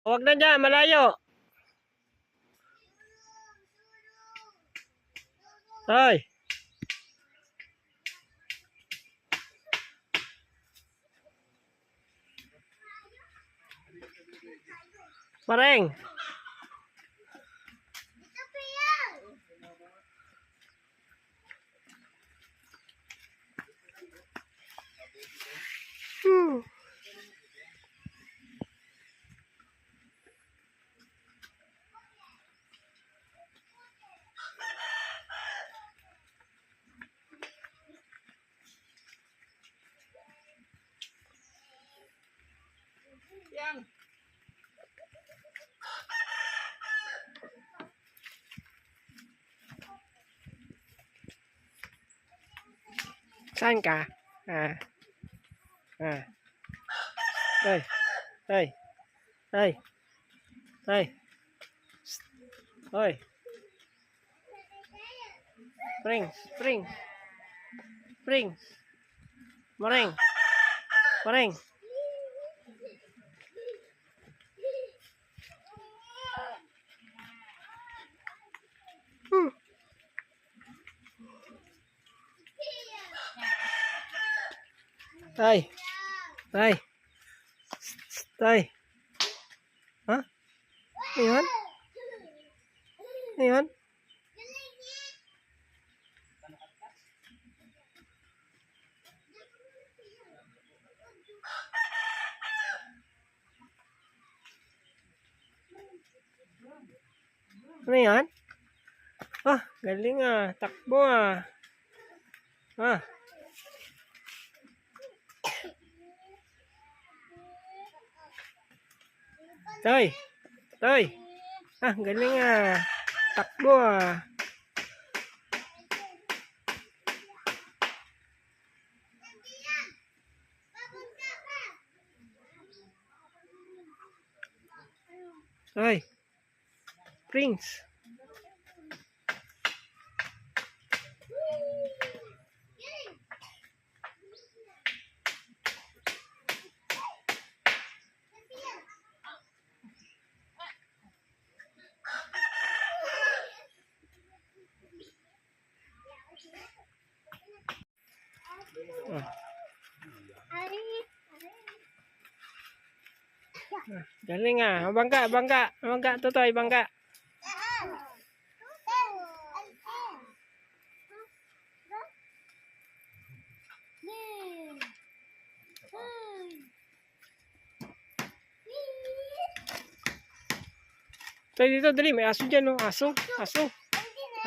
Huwag na dyan, malayo. Tay. Mareng. Yang. Saan ka? Tay. Tay. Tay. Tay. Hoy. Springs. Springs. Springs. Mareng. Mareng. Tay. Tay. Tay. Ha? Ayan? Ayan? Ano yan? Ah, galing ah. Takbo ah. Ah. Tay. Tay. Ah, galing ah. Takbo ah. Tay. Prince. Ah. Galing ah. Bangga, bangga. Bangga, Totoy, bangga. Toy, dito, dali. May aso dyan, oh. Aso, aso,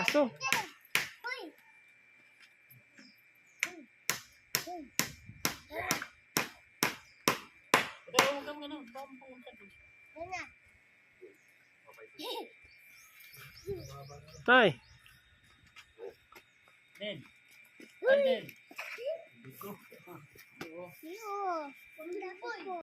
aso. Tay. Den. Den.